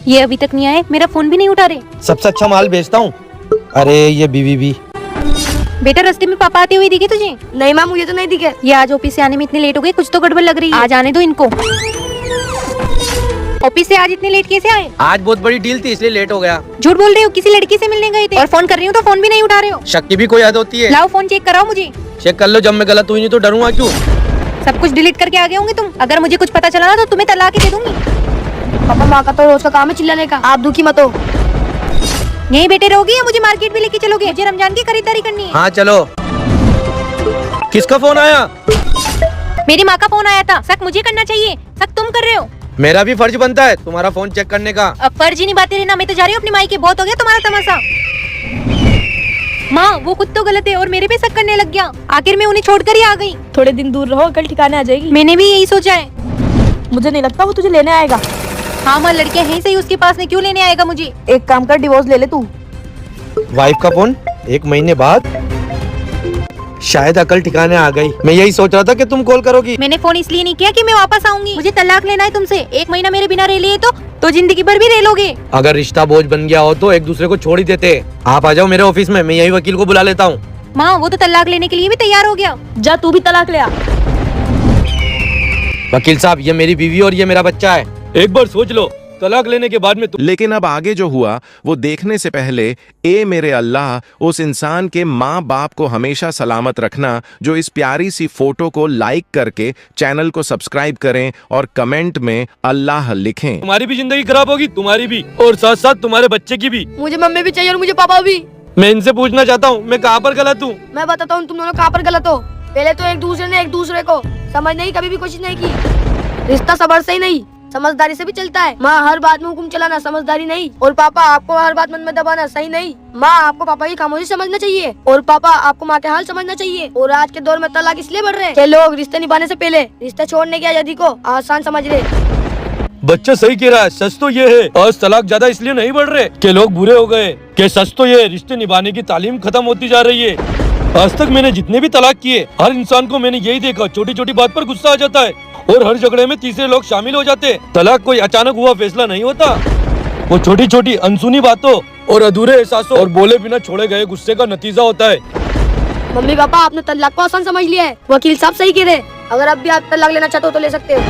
ये अभी तक नहीं आए, मेरा फोन भी नहीं उठा रहे। सबसे अच्छा माल बेचता हूँ। अरे ये बीवी भी। बेटा रास्ते में पापा आते हुए दिखे तुझे? नहीं मैम, मुझे तो नहीं दिखे। ये आज ऑफिस से आने में इतने लेट हो गए, कुछ तो गड़बड़ लग रही है। आज आने दो इनको। ऑफिस से आज इतने लेट कैसे आए? आज बहुत बड़ी डील थी इसलिए लेट हो गया। झूठ बोल रहे हो, किसी लड़की से मिलने गए थे और फोन कर रही हूँ तो फोन भी नहीं उठा रहे हो। शक की भी कोई हद होती है। लाओ फोन चेक कराओ मुझे। चेक कर लो, जब मैं गलत हुई नहीं तो डरूंगा क्यों? सब कुछ डिलीट करके आ गए होंगे तुम। अगर मुझे कुछ पता चला ना तो तुम्हें तलाक ही दे दूंगी। पापा माँ का तो रोज का काम है चिल्लाने का, आप दुखी मत हो। यही बेटे रहोगे या मुझे मार्केट भी लेके चलोगे? मुझे रमजान की खरीदारी करनी है। हाँ चलो। किसका फोन आया? मेरी माँ का फोन आया था। शक मुझे करना चाहिए, शक तुम कर रहे हो। मेरा भी फर्ज बनता है तुम्हारा फोन चेक करने का। अब फर्ज ही निभाते रहना, मैं तो जा रही हूँ अपनी माई के। बहुत हो गया तुम्हारा तमाशा। माँ वो खुद तो गलत है और मेरे पे शक करने लग गया। आखिर मैं उन्हें छोड़कर ही आ गई। थोड़े दिन दूर रहो, कल ठिकाने आ जाएगी। मैंने भी यही सोचा है। मुझे नहीं लगता वो तुझे लेने आएगा। हाँ माँ, लड़कियाँ हैं सही उसके पास में, क्यों लेने आएगा मुझे? एक काम कर, डिवोर्स ले ले तू। वाइफ का फोन 1 महीने बाद। शायद अकल ठिकाने आ गई। मैं यही सोच रहा था कि तुम कॉल करोगी। मैंने फोन इसलिए नहीं किया कि मैं वापस आऊंगी। मुझे तलाक लेना है तुमसे। 1 महीना मेरे बिना रह लिए तो जिंदगी भर भी रह लोगे। अगर रिश्ता बोझ बन गया हो तो एक दूसरे को छोड़ ही देते। आप आ जाओ मेरे ऑफिस में, मैं यही वकील को बुला लेता हूँ। माँ वो तो तलाक लेने के लिए भी तैयार हो गया। जा तू भी तलाक ले आ। वकील साहब, ये मेरी बीवी और ये मेरा बच्चा है। एक बार सोच लो, तलाक लेने के बाद में लेकिन अब आगे जो हुआ वो देखने से पहले ए मेरे अल्लाह उस इंसान के माँ बाप को हमेशा सलामत रखना जो इस प्यारी सी फोटो को लाइक करके चैनल को सब्सक्राइब करें और कमेंट में अल्लाह लिखें। तुम्हारी भी जिंदगी खराब होगी, तुम्हारी भी, और साथ साथ तुम्हारे बच्चे की भी। मुझे मम्मी भी चाहिए और मुझे पापा भी। मैं इनसे पूछना चाहता हूँ, मैं कहाँ पर गलत हूँ? मैं बताता हूँ तुम दोनों कहाँ पर गलत हो। पहले तो एक दूसरे ने एक दूसरे को समझने की कभी भी कोशिश नहीं की। रिश्ता सब्र से ही नहीं समझदारी से भी चलता है। माँ हर बात में हुक्म चलाना समझदारी नहीं, और पापा आपको हर बात मन में दबाना सही नहीं। माँ आपको पापा की खामोशी समझना चाहिए और पापा आपको माँ के हाल समझना चाहिए। और आज के दौर में तलाक इसलिए बढ़ रहे हैं कि लोग रिश्ते निभाने से पहले रिश्ते छोड़ने की आजादी को आसान समझ रहे। बच्चा सही कह रहा है। सच तो ये है, आज तलाक ज्यादा इसलिए नहीं बढ़ रहे कि लोग बुरे हो गए, कि सच तो ये रिश्ते निभाने की तालीम खत्म होती जा रही है। आज तक मैंने जितने भी तलाक किए, हर इंसान को मैंने यही देखा, छोटी छोटी बात पर गुस्सा आ जाता है और हर झगड़े में तीसरे लोग शामिल हो जाते। तलाक कोई अचानक हुआ फैसला नहीं होता, वो छोटी छोटी अनसुनी बातों और अधूरे एहसासों और बोले बिना छोड़े गए गुस्से का नतीजा होता है। मम्मी पापा आपने तलाक को आसान समझ लिया है। वकील साहब सही कह रहे हैं। अगर अब भी आप तलाक लेना चाहते हो तो ले सकते हो।